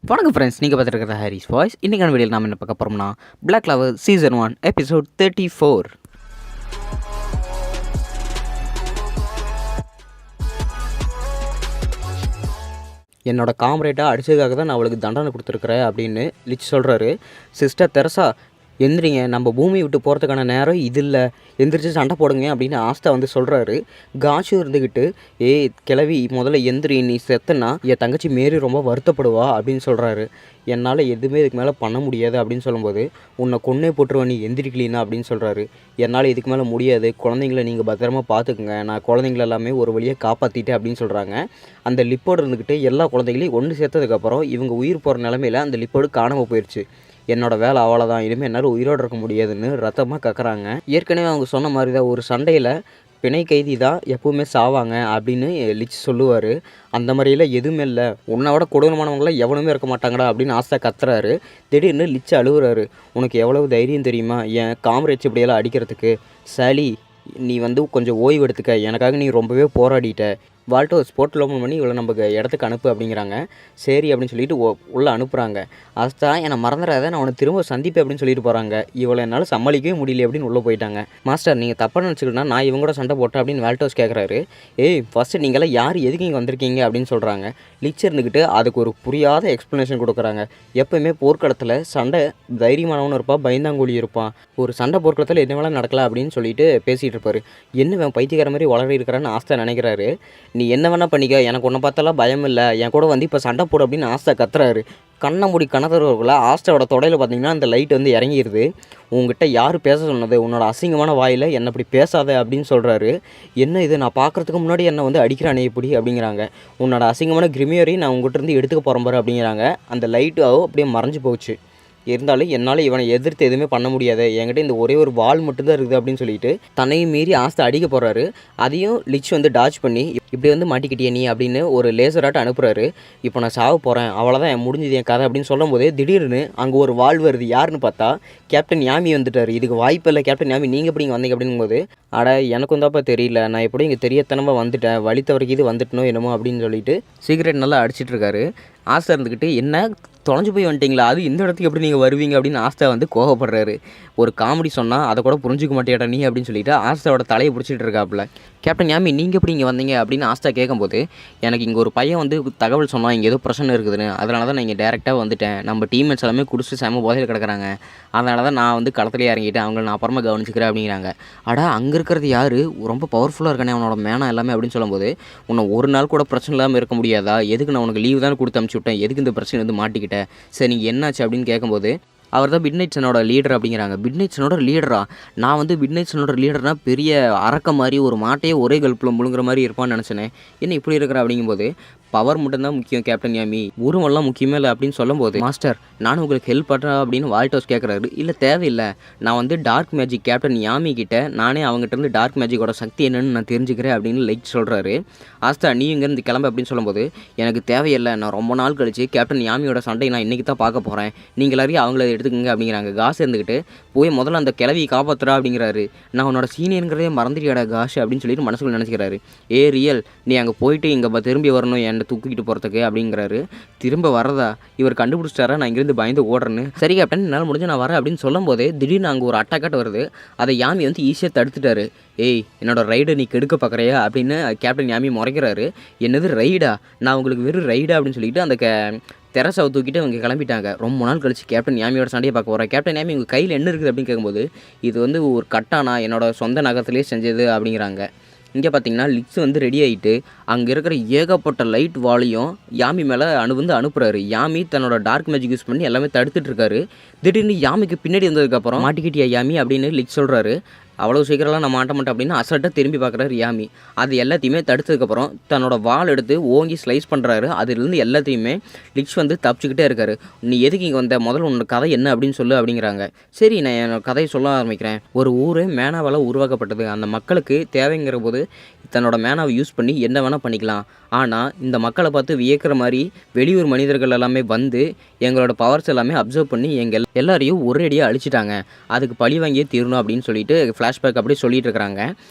வணக்கம் ஃப்ரெண்ட்ஸ், நீங்கள் பார்த்துருக்கிற Harris voice. இன்றைக்கான வீடியோவில் நாம் என்ன பார்க்க போகிறோம்னா பிளாக் லவர் சீசன் 1 எபிசோட் 34. என்னோட காம்ரேட்டாக அடித்ததுக்காக தான் நான் அவளுக்கு தண்டனை கொடுத்துருக்குறேன் அப்படின்னு லிச் சொல்கிறாரு. சிஸ்டர் தெரசா எந்திரிங்க, நம்ம பூமி விட்டு போகிறதுக்கான நேரம் இது இல்லை, எந்திரிச்சு சண்டை போடுங்க அப்படின்னு ஆஸ்தா வந்து சொல்கிறாரு. காஷு இருந்துக்கிட்டு கிளவி முதல்ல எந்திரி, நீ செத்தனா என் தங்கச்சி மேரி ரொம்ப வருத்தப்படுவா அப்படின்னு சொல்கிறாரு. என்னால் எதுவுமே இதுக்கு மேலே பண்ண முடியாது அப்படின்னு சொல்லும்போது, உன்னை கொன்னே போட்டுருவேன் நீ எந்திரிக்கலினா அப்படின்னு சொல்கிறாரு. என்னால் இதுக்கு மேலே முடியாது, குழந்தைங்கள நீங்கள் பத்திரமா பார்த்துக்குங்க, நான் குழந்தைங்கள எல்லாமே ஒரு வழியாக காப்பாற்றிட்டேன் அப்படின்னு சொல்கிறாங்க. அந்த லிப்போடு இருந்துக்கிட்டு எல்லா குழந்தைகளையும் ஒன்று சேர்த்ததுக்கப்புறம் இவங்க உயிர் போகிற நிலமையில் அந்த லிப்போடு காணாமல் போயிடுச்சு. என்னோட வேலை அவ்வளோதான், இனிமேல் என்னால் உயிரோடு இருக்க முடியாதுன்னு ரத்தமாக கக்குறாங்க. ஏற்கனவே அவங்க சொன்ன மாதிரி தான், ஒரு சண்டையில் பிணை கைதி தான் எப்போவுமே சாவாங்க அப்படின்னு லிச் சொல்லுவார். அந்த மாதிரியெல்லாம் எதுவுமே இல்லை, உன்னை விட கொடூரமானவங்களாம் எவனுமே இருக்க மாட்டாங்கடா அப்படின்னு ஆசை கத்துறாரு. திடீர்னு லிச் அழுகுறாரு. உனக்கு எவ்வளவு தைரியம் தெரியுமா என் காம்ரேட்ஸ் இப்படியெல்லாம் அடிக்கிறதுக்கு? சாலி, நீ வந்து கொஞ்சம் ஓய்வு எடுத்துக்க, எனக்காக நீ ரொம்பவே போராடிட்ட. வால்ட்டோ ஸ்போர்ட்டில் ஓப்பன் பண்ணி இவ்வளோ நமக்கு இடத்துக்கு அனுப்பு அப்படிங்கிறாங்க. சரி அப்படின்னு சொல்லிட்டு உள்ளே அனுப்புகிறாங்க. ஆஸ்தா, என்னை மறந்துடாத, நான் உன்னை திரும்ப சந்திப்பேன் அப்படின்னு சொல்லிட்டு போகிறாங்க. இவ்வளோ என்னால் சமாளிக்கவே முடியல அப்படின்னு உள்ளே போயிட்டாங்க. மாஸ்டர், நீங்கள் தப்பாக நினச்சிக்கிட்டா நான் இவங்க கூட சண்டை போட்டேன் அப்படின்னு வால்ட்டோஸ் கேட்குறாரு. ஃபஸ்ட்டு நீங்களாம் யார், எதுக்கு இங்கே வந்திருக்கீங்க அப்படின்னு சொல்கிறாங்க. லிச் இருந்துக்கிட்டு அதுக்கு ஒரு புரியாத எக்ஸ்ப்ளனேஷன் கொடுக்குறாங்க. எப்போயுமே போர்க்களத்தில் சண்டை தைரியமானவனும் இருப்பான், பயந்தாங்கோழி இருப்பான். ஒரு சண்டை போர்க்களத்தில் என்ன வேலை நடக்கலாம் அப்படின்னு சொல்லிட்டு பேசிகிட்டு இருப்பார். என்ன பைத்தியக்கார மாதிரி வளர இருக்கிறான்னு ஆஸ்தா நினைக்கிறாரு. நீ என்ன வேணால் பண்ணிக்க, எனக்கு ஒன்றை பார்த்தாலாம் பயம் இல்லை, என் கூட வந்து இப்போ சண்டை போடு அப்படின்னு ஆஸ்தா கத்துறாரு. கண்ணை மூடி கணத்தவர்களை ஆஸ்தாவோட தொடையில் பார்த்தீங்கன்னா அந்த லைட் வந்து இறங்கிடுது. உங்ககிட்ட யார் பேச சொன்னது, உன்னோட அசிங்கமான வாயில் என்னை அப்படி பேசாத அப்படின்னு சொல்கிறாரு. என்ன இது, நான் பார்க்குறதுக்கு முன்னாடி என்னை வந்து அடிக்கிறானே இப்படி அப்படிங்கிறாங்க. உன்னோட அசிங்கமான கிரிமியரை நான் உங்கள்கிட்ட இருந்து எடுத்துக்க போகிறேன் பாரு அப்படிங்கிறாங்க. அந்த லைட்டு அப்படியே மறைஞ்சு போச்சு. இருந்தாலும் என்னால் இவனை எதிர்த்து எதுவுமே பண்ண முடியாது, என்கிட்ட இந்த ஒரே ஒரு வால் மட்டும்தான் இருக்குது அப்படின்னு சொல்லிட்டு தன்னையும் மீறி ஆஸ்தா அடிக்க போகிறாரு. அதையும் லிச் வந்து டாச் பண்ணி இப்படி வந்து மாட்டிக்கிட்டிய நீ அப்படின்னு ஒரு லேசராட்டு அனுப்புகிறாரு. இப்போ நான் சாவ போகிறேன், அவ்வளோதான், என் முடிஞ்சது என் கதை அப்படின்னு சொல்லும் போதே திடீர்னு அங்கே ஒரு வால் வருது. யாருன்னு பார்த்தா கேப்டன் யாமி வந்துட்டார். இதுக்கு வாய்ப்பு இல்லை கேப்டன் யாமி, நீங்கள் எப்படி இங்கே வந்தீங்க அப்படிங்கும்போது, அட எனக்கும் தான்ப்பா தெரியல, நான் எப்படி இங்கே தெரியத்தனமாக வந்துட்டேன், வழி தவறுக்கு இது வந்துட்டனோ என்னமோ அப்படின்னு சொல்லிட்டு சிகரெட் நல்லா அடிச்சிட்டு இருக்காரு. ஆஸ்தா இருந்துக்கிட்டு என்ன தொலைஞ்சு போய் வந்துட்டிங்களா, அது இந்த இடத்துக்கு எப்படி நீங்கள் வருவீங்க அப்படின்னு ஆஸ்தா வந்து கோவப்படுறாரு. ஒரு காமெடி சொன்னால் அதை கூட புரிஞ்சிக்க மாட்டேடா நீ அப்படின்னு சொல்லிட்டு ஆஸ்தாவோட தலையை பிடிச்சிட்டு இருக்காப்புல. கேப்டன் யாமி நீங்கள் எப்படி இங்கே வந்தீங்க அப்படின்னு ஆஸ்தா கேட்கும்போது, எனக்கு இங்கே ஒரு பையன் வந்து தகவல் சொன்னால் இங்கே ஏதோ பிரச்சனை இருக்குதுன்னு, அதனால தான் நான் இங்கே டேரெக்டாக வந்துட்டேன். நம்ம டீம்மேட்ஸ் எல்லாமே குடிச்சிட்டு செம போதையில் கிடக்குறாங்க, அதனால தான் நான் வந்து களத்துலேயே இறங்கிட்டேன், அவங்கள நான் அப்புறமா கவனிச்சிக்கிறேன் அப்படிங்கிறாங்க. அடா, அங்கே இருக்கிறது யார், ரொம்ப பவர்ஃபுல்லாக இருக்கானே அவனோட மேனா எல்லாமே அப்படின்னு சொல்லும்போது, உன்னை ஒரு நாள் கூட பிரச்சனை இல்லாமல் இருக்க முடியாதா, எதுக்கு நான் உனக்கு லீவ் தான் கொடுத்து அனுப்பிச்சி விட்டேன், எதுக்கு இந்த பிரச்சனை வந்து மாட்டிக்கிட்டேன், சரி நீங்கள் என்னாச்சு அப்படின்னு கேட்கும்போது, அவர் தான் மிட்நைட் சனோட லீடர் அப்படிங்கிறாங்க. மிட்நைட் சனோட லீடரா? நான் வந்து மிட்நைட் சனோட லீடர்னா பெரிய அரக்க மாதிரி ஒரு மாட்டையே ஒரே கல்ப்பில் முழுங்குற மாதிரி இருப்பான்னு நினச்சினேன், என்ன இப்படி இருக்கிற அப்படிங்கும்போது, பவர் மட்டும்தான் முக்கியம் கேப்டன் யாமி, உருவெல்லாம் முக்கியமே இல்லை அப்படின்னு சொல்லும்போது, மாஸ்டர் நானும் உங்களுக்கு ஹெல்ப் பண்ணுறேன் அப்படின்னு வால்டோஸ் கேட்குறாரு. இல்லை தேவையில்லை, நான் வந்து டார்க் மேஜிக் கேப்டன் யாமி கிட்ட நானே அவங்ககிட்ட இருந்து டார்க் மேஜிக்கோட சக்தி என்னன்னு நான் தெரிஞ்சுக்கிறேன் அப்படின்னு லைட் சொல்கிறாரு. ஆஸ்தா நீ இங்கேருந்து கிளம்பு அப்படின்னு சொல்லும்போது, எனக்கு தேவையில்லை, நான் ரொம்ப நாள் கழிச்சு கேப்டன் யாமியோட சண்டையை நான் இன்றைக்கி தான் பார்க்க போகிறேன், நீங்கள் எல்லாரையும் அவங்கள எடுத்துக்கங்க அப்படிங்கிறாங்க. காசு இருந்துக்கிட்டு போய் முதல்ல அந்த கிளவியை காப்பாற்றுறா அப்படிங்கிறாரு. நான் உன்னோட சீனியருங்கிறதே மறந்துட்டியாடா காசு அப்படின்னு சொல்லிட்டு மனசுக்குள்ள நினச்சிக்கிறாரு. ரியல், நீ அங்கே போயிட்டு இங்கே திரும்பி வரணும் என்னை தூக்கிட்டு போகிறதுக்கு அப்படிங்கிறாரு. திரும்ப வரதா, இவர் கண்டுபிடிச்சிட்டாரா நான் இங்கேருந்து பயந்து ஓடுறேன்னு. சரி கேப்டன், என்னால் முடிஞ்சு நான் வரேன் அப்படின்னு சொல்லும் போதே திடீர்னு அங்கே ஒரு அட்டாக்காட் வருது. அதை யாமி வந்து ஈஸியாக தடுத்துட்டாரு. என்னோட ரைடை நீ கெடுக்க பார்க்குறியா அப்படின்னு கேப்டன் யாமி முறைக்கிறாரு. என்னது ரைடா, நான் உங்களுக்கு வெறும் ரைடா அப்படின்னு சொல்லிட்டு அந்த தெரசாவை தூக்கிட்டு அவங்க கிளம்பிட்டாங்க. ரொம்ப நாள் கழிச்சு கேப்டன் யாமியோட சண்டையை பார்க்க போகிறேன். கேப்டன் யாமி உங்கள் கையில் என்ன இருக்குது அப்படின்னு கேட்கும்போது, இது வந்து ஒரு கட்டானா என்னோட சொந்த நகரத்துலேயே செஞ்சது அப்படிங்கிறாங்க. இங்கே பார்த்தீங்கன்னா லிக்ஸ் வந்து ரெடி ஆகிட்டு அங்கே இருக்கிற ஏகப்பட்ட லைட் வாலையும் யாமி மேலே அனுப்புகிறாரு. யாமி தன்னோட டார்க் மேஜிக் யூஸ் பண்ணி எல்லாமே தடுத்துட்டு இருக்காரு. திடீர்னு யாமிக்கு பின்னாடி வந்ததுக்கப்புறம் மாட்டிக்கிட்டியா யாமி அப்படின்னு லிக்ஸ் சொல்கிறாரு. அவ்வளோ சீக்கிரம்லாம் நான் மாட்ட மாட்டேன் அப்படின்னு அசல்ட்டாக திரும்பி பார்க்குறாரு யாமி. அது எல்லாத்தையுமே தடுத்ததுக்கப்புறம் தன்னோட வால் எடுத்து ஓங்கி ஸ்லைஸ் பண்ணுறாரு. அதுலேருந்து எல்லாத்தையுமே லிக்ஸ் வந்து தப்பிச்சுக்கிட்டே இருக்காரு. நீ எதுக்கு இங்கே வந்த, முதல்ல உன்னோட கதை என்ன அப்படின்னு சொல்லு அப்படிங்கிறாங்க. சரி நான் என்னோட கதையை சொல்ல ஆரம்பிக்கிறேன். ஒரு ஊர் மேனாவால் உருவாக்கப்பட்டது. அந்த மக்களுக்கு தேவைங்கிற போது தன்னோட மேனாவை யூஸ் பண்ணி என்ன வேணால் பண்ணிக்கலாம். ஆனால் இந்த மக்களை பார்த்து வியக்கிற மாதிரி வெளியூர் மனிதர்கள் எல்லாமே வந்து எங்களோட பவர்ஸ் எல்லாமே அப்சர்வ் பண்ணி எங்கள் எல்லாரையும் ஒரேடியாக அழிச்சிட்டாங்க, அதுக்கு பழி வாங்கியே தீரணும் அப்படின்னு சொல்லிட்டு ஃப்ளாஷ்பேக் அப்படி சொல்லிட்டு இருக்கிறாங்க.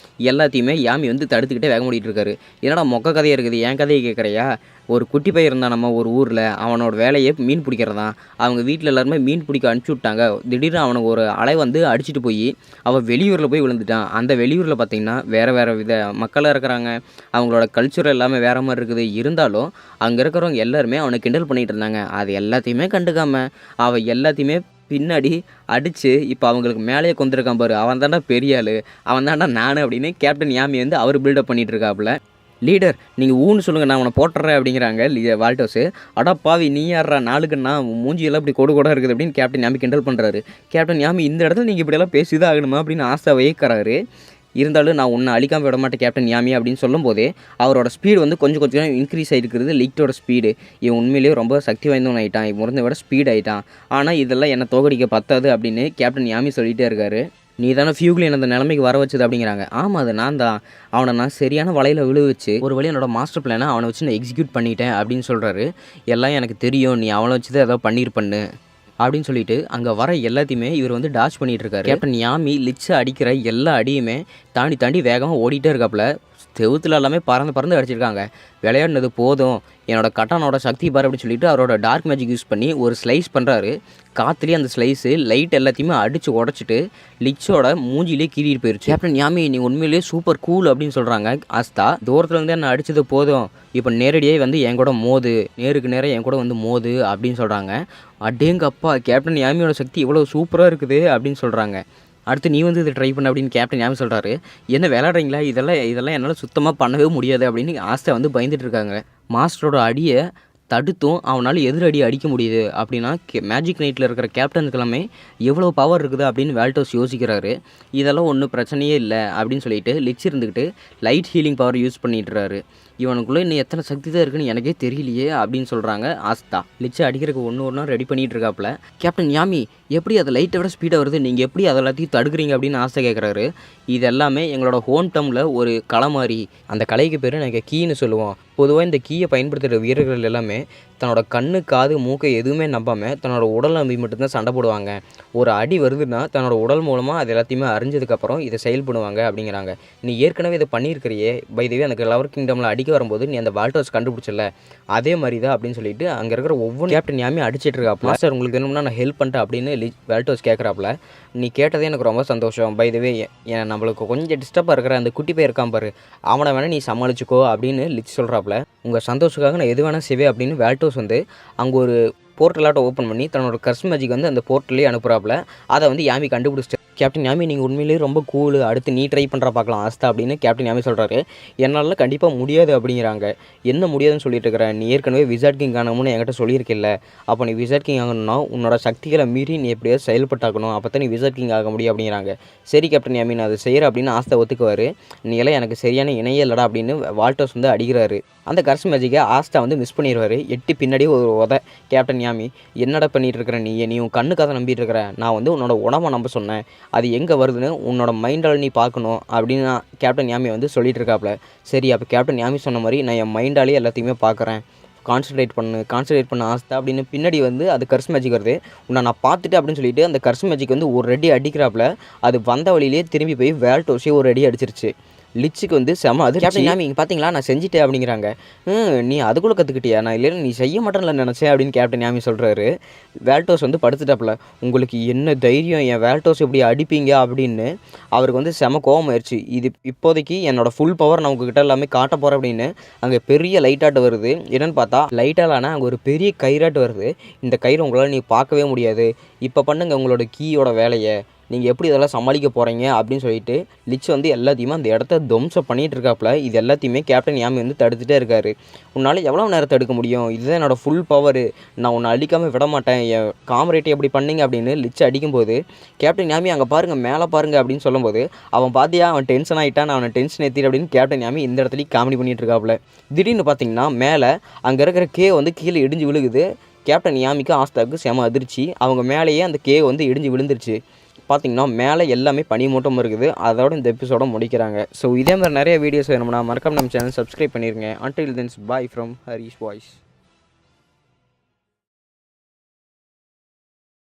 எல்லாத்தையுமே யாமி வந்து தடுத்துக்கிட்டே வேக மூடிட்டு இருக்காரு. என்னடா மொக்க கதையாக இருக்குது, என் கதையை கேட்குறியா? ஒரு குட்டி பையன் இருந்தான் நம்ம ஒரு ஊரில், அவனோட வேலையே மீன் பிடிக்கிறதான். அவங்க வீட்டில் எல்லாருமே மீன் பிடிக்க அனுப்பிச்சி விட்டாங்க. திடீர்னு அவனுக்கு ஒரு அலை வந்து அடிச்சுட்டு போய் அவன் வெளியூரில் போய் விழுந்துட்டான். அந்த வெளியூரில் பார்த்திங்கன்னா வேறு வித மக்களாக இருக்கிறாங்க. அவங்களோட கல்ச்சர் எல்லாமே வேறு மாதிரி இருக்குது. இருந்தாலும் அங்கே இருக்கிறவங்க எல்லாருமே அவனை கிண்டல் பண்ணிகிட்டு இருந்தாங்க. அது எல்லாத்தையுமே கண்டுக்காமல் அவன் எல்லாத்தையுமே பின்னாடி அடித்து இப்போ அவங்களுக்கு மேலேயே கொந்திருக்கான் பாரு, அவன் தாண்டா பெரிய ஆள், அவன் தாண்டா நான் அப்படின்னு கேப்டன் யாமி வந்து அவர் பில்டப் பண்ணிகிட்டு இருக்காப்புல. லீடர் நீங்கள் ஊன்னு சொல்லுங்கள், நான் அவனை போட்டுறேன் அப்படிங்கிறாங்க வால்டோஸு. அடா பாவி நீ யாரா நாளுக்குன்னா மூஞ்சியெல்லாம் இப்படி கொடு கூட இருக்குது அப்படின்னு கேப்டன் யாமி கிண்டல் பண்ணுறாரு. கேப்டன் யாமி இந்த இடத்துல நீங்கள் இப்படியெல்லாம் பேசிதான் ஆகணுமா அப்படின்னு ஆசை வைக்கிறாரு. இருந்தாலும் நான் உன்னை அழிக்காமல் விட மாட்டேன் கேப்டன் யாமி அப்படின்னு சொல்லும்போதே அவரோட ஸ்பீடு வந்து கொஞ்சம் கொஞ்சம் இன்க்ரீஸ் ஆகிருக்கிறது. லிக்டோட ஸ்பீடு, இவன் உண்மையிலேயே ரொம்ப சக்தி வாய்ந்தவன் ஆகிட்டான், இவன் முறைந்த விட ஸ்பீட் ஆகிட்டான். ஆனால் இதெல்லாம் என்னை தோகடிக்க பத்தாது அப்படின்னு கேப்டன் யாமி சொல்லிகிட்டே இருக்காரு. நீ தானே ஃபியூக்லின் அந்த நிலைமைக்கு வர வச்சது அப்படிங்கிறாங்க. ஆமாம் அது நான் தான், அவனை நான் சரியான வலையில் விழுவச்சு ஒரு வழி என்னோட மாஸ்டர் பிளானை அவனை வச்சு நான் எக்ஸிக்யூட் பண்ணிட்டேன் அப்படின்னு சொல்கிறாரு. எல்லாம் எனக்கு தெரியும், நீ அவனை வச்சு தான் ஏதோ பண்ணியிருப்பண்ணு அப்படின்னு சொல்லிட்டு அங்கே வர எல்லாத்தையுமே இவர் வந்து டாச் பண்ணிகிட்டு இருக்காரு. கேப்டன் யாமி லிச்சை அடிக்கிற எல்லா அடியுமே தாண்டி தாண்டி வேகமாக ஓடிட்டே இருக்காப்புல. செவுத்துல எல்லாமே பறந்து அடிச்சிருக்காங்க. விளையாடினது போதும், என்னோட கட்டானோட சக்தி பாரு அப்படின்னு சொல்லிட்டு அவரோட டார்க் மேஜிக் யூஸ் பண்ணி ஒரு ஸ்லைஸ் பண்ணுறாரு. காற்றுலேயே அந்த ஸ்லைஸு லைட் எல்லாத்தையுமே அடித்து உடச்சிட்டு லிச்சோட மூஞ்சிலே கீறிட்டு போயிடுச்சு. கேப்டன் யாமி நீ உண்மையிலேயே சூப்பர் கூல் அப்படின்னு சொல்கிறாங்க. ஆஸ்தா தூரத்துலேருந்தே நான் அடித்தது போதும், இப்போ நேரடியாக வந்து என் கூட மோது, நேருக்கு நேரம் என் கூட வந்து மோது அப்படின்னு சொல்கிறாங்க. அடேங்கப்பா கேப்டன் யாமியோட சக்தி இவ்வளோ சூப்பராக இருக்குது அப்படின்னு சொல்கிறாங்க. அடுத்து நீ வந்து இதை ட்ரை பண்ண அப்படின்னு கேப்டன் யாமி சொல்கிறாரு. என்ன விளையாடுறீங்களா, இதெல்லாம் என்னால் சுத்தமாக பண்ணவே முடியாது அப்படின்னு ஆஸ்தா வந்து பயந்துட்டு இருக்காங்க. மாஸ்டரோட அடியை தடுத்தும் அவனால் எதிரடி அடிக்க முடியுது அப்படின்னா மேஜிக் நைட்டில் இருக்கிற கேப்டனுக்கு எல்லாமே எவ்வளோ பவர் இருக்குது அப்படின்னு வால்டோஸ் யோசிக்கிறாரு. இதெல்லாம் ஒன்றும் பிரச்சனையே இல்லை அப்படின்னு சொல்லிட்டு லிச் இருந்துக்கிட்டு லைட் ஹீலிங் பவர் யூஸ் பண்ணிட்டுறாரு. இவனுக்குள்ளே இன்னும் எத்தனை சக்தி தான் இருக்குன்னு எனக்கே தெரியலையே அப்படின்னு சொல்கிறாங்க ஆஸ்தா. லிச்சை அடிக்கிறதுக்கு ஒன்று ரெடி பண்ணிகிட்டு இருக்காப்புல. கேப்டன் யாமி எப்படி அதை லைட்டை விட ஸ்பீடாக வருது, நீங்கள் எப்படி அதை எல்லாத்தையும் தடுக்கிறீங்க அப்படின்னு ஆசை கேட்குறாரு. இது எல்லாமே எங்களோட ஹோம் டவுனில் ஒரு கலை மாதிரி, அந்த கலைக்கு பேர் நாங்கள் கீன்னு சொல்லுவோம். பொதுவாக இந்த கீயை பயன்படுத்துகிற வீரர்கள் எல்லாமே தன்னோட கண்ணு காது மூக்கை எதுவுமே நம்பாமல் தன்னோட உடல் நம்பி மட்டும்தான் சண்டை போடுவாங்க. ஒரு அடி வருதுன்னா தன்னோட உடல் மூலமாக அது எல்லாத்தையுமே அறிஞ்சதுக்கப்புறம் இதை செயல்படுவாங்க அப்படிங்கிறாங்க. நீ ஏற்கனவே இதை பண்ணியிருக்கிறியே, பைதவே அந்த லவர் கிங்டமில் அடிக்க வரும்போது நீ அந்த வால்டோஸ் கண்டுபிடிச்சல, அதே மாதிரி தான் அப்படின்னு சொல்லிட்டு அங்கே இருக்கிற ஒவ்வொரு கேப்டன் யாமே அடிச்சிட்டு இருக்காப்புல. சார் உங்களுக்கு வேணும்னா நான் ஹெல்ப் பண்ணிட்டேன் அப்படின்னு வால்டோஸ் கேட்குறாப்புல. நீ கேட்டதே எனக்கு ரொம்ப சந்தோஷம், பைதவே நம்மளுக்கு கொஞ்சம் டிஸ்டர்பாக இருக்கிற அந்த குட்டி பையன் இருக்கான் பாரு, அவனை வேணால் நீ சமாளிச்சுக்கோ அப்படின்னு லிச் சொல்கிறாப்புல. உங்கள் சந்தோஷத்துக்காக நான் எது வேணால் செய்வேன் அப்படின்னு வால்டோஸ் வந்து அங்கே ஒரு போர்ட்டலாட்ட ஓப்பன் பண்ணி தன்னோட கர்ஸ் மேஜிக் வந்து அந்த போர்ட்டலே அனுப்புகிறாப்புல. அதை வந்து யாமி கண்டுபிடிச்சிட்டு கேப்டன் யாமி நீங்கள் உண்மையிலேயே ரொம்ப கூல், அடுத்து நீ ட்ரை பண்ணுற பார்க்கலாம் ஆஸ்தா அப்படின்னு கேப்டன் யாமி சொல்கிறாரு. என்னால் கண்டிப்பாக முடியாது அப்படிங்கிறாங்க. என்ன முடியாதுன்னு சொல்லிட்டு இருக்கிறேன், நீ ஏற்கனவே விசார்ட் கிங் ஆகணும்னு என்கிட்ட சொல்லியிருக்கில்ல, அப்போ நீ விசார்ட் கிங் ஆகணும்னா உன்னோட சக்திகளை மீறி நீ எப்படியாவது செயல்பட்டாக்கணும், அப்போ தான் நீ விசார்ட் கிங் ஆக முடியும் அப்படிங்கிறாங்க. சரி கேப்டன் யாமி நான் அதை செய்கிறேன் அப்படின்னு ஆஸ்தா ஒத்துக்குவார். நீ எல்லாம் எனக்கு சரியான இணையே இல்லடா அப்படின்னு வால்டோஸ் வந்து அடிக்கிறாரு. அந்த கர்ஸ் மேஜிக்கை ஆஸ்தா வந்து மிஸ் பண்ணிடுவார். எட்டி பின்னாடி ஒரு உத. கேப்டன் யாமி என்னடா பண்ணிகிட்டு இருக்கிற, நீ உன் கண்ணுக்காக நம்பிட்டு இருக்கிற, நான் வந்து உன்னோட உணவை நம்ப சொன்னேன், அது எங்கே வருதுன்னு உன்னோட மைண்டால் நீ பார்க்கணும் அப்படின்னு கேப்டன் யாமி வந்து சொல்லிட்டு இருக்காப்புல. சரி அப்போ கேப்டன் யாமி சொன்ன மாதிரி நான் என் மைண்டாலே எல்லாத்தையுமே பார்க்குறேன், கான்சன்ட்ரேட் பண்ண ஆஸ்தா அப்படின்னு பின்னாடி வந்து அது கர்ஸ் மேஜிக் வருது. உன்னை நான் பார்த்துட்டு அப்படின்னு சொல்லிட்டு அந்த கர்ஸ் மேஜிக் வந்து ஒரு அடி அடிக்கிறாப்புல. அது வந்த வழியிலே திரும்பி போய் வால்டோஸே ஒரு அடி அடிச்சிருச்சு. லிச்சுக்கு வந்து செம அது. கேப்டன் யாமி இங்கே பார்த்தீங்களா நான் செஞ்சுட்டேன் அப்படிங்கிறாங்க. நீ அதுக்குள்ளே கற்றுக்கிட்டியா, நான் இல்லை நீ செய்ய மாட்டேன்ல நினச்சேன் அப்படின்னு கேப்டன் யாமி சொல்கிறாரு. வால்டோஸ் வந்து படுத்துட்டாப்புல. உங்களுக்கு என்ன தைரியம் என் வால்டோஸ் எப்படி அடிப்பீங்க அப்படின்னு அவருக்கு வந்து செம கோவம் ஆயிடுச்சு. இது இப்போதைக்கு என்னோடய ஃபுல் பவர் நான் உங்ககிட்ட எல்லாமே காட்ட போகிறேன் அப்படின்னு அங்கே பெரிய லைட்டாட்டு வருது. என்னென்னு பார்த்தா லைட்டாலான அங்கே ஒரு பெரிய கயிறாட்டு வருது. இந்த கயிறு உங்களால் நீ பார்க்கவே முடியாது, இப்போ பண்ணுங்க உங்களோட கீயோட வேலையை, நீங்கள் எப்படி இதெல்லாம் சமாளிக்க போகிறீங்க அப்படின்னு சொல்லிட்டு லிச் வந்து எல்லாத்தையுமே அந்த இடத்த துவம்சம் பண்ணிகிட்டு இருக்காப்புல. இது எல்லாத்தையுமே கேப்டன் யாமி வந்து தடுத்துகிட்டே இருக்காரு. உன்னால் எவ்வளோ நேரம் தடுக்க முடியும், இதுதான் என்னோடய ஃபுல் பவர், நான் உன்னை அடிக்காமல் விட மாட்டேன், என் காமரேட்டை எப்படி பண்ணீங்க அப்படின்னு லிச் அடிக்கும்போது கேப்டன் யாமி அங்கே பாருங்கள் மேலே பாருங்கள் அப்படின்னு சொல்லும்போது அவன் பார்த்தியா அவன் டென்ஷன் ஆகிட்டான், நான் அவனை டென்ஷன் ஏற்றிடு அப்படின்னு கேப்டன் யாமி இந்த இடத்துலையும் காமெடி பண்ணிகிட்டு இருக்காப்புல. திடீர்னு பார்த்தீங்கன்னா மேலே அங்கே இருக்கிற கே வந்து கீழே இடிஞ்சு விழுகுது. கேப்டன் யாமிக்கு ஆஸ்தாவுக்கு செம அதிர்ச்சி. அவங்க மேலேயே அந்த கே வந்து இடிஞ்சு விழுந்துருச்சு. பார்த்திங்கன்னா மேலே எல்லாமே பனி மூட்டம் இருக்குது. அதோட இந்த எபிசோட முடிக்கிறாங்க. ஸோ இதே மாதிரி நிறைய வீடியோஸ் வேணும்னா மறக்காம நம்ம சேனல் சப்ஸ்கிரைப் பண்ணிடுங்க. Until then's bye from Harish voice.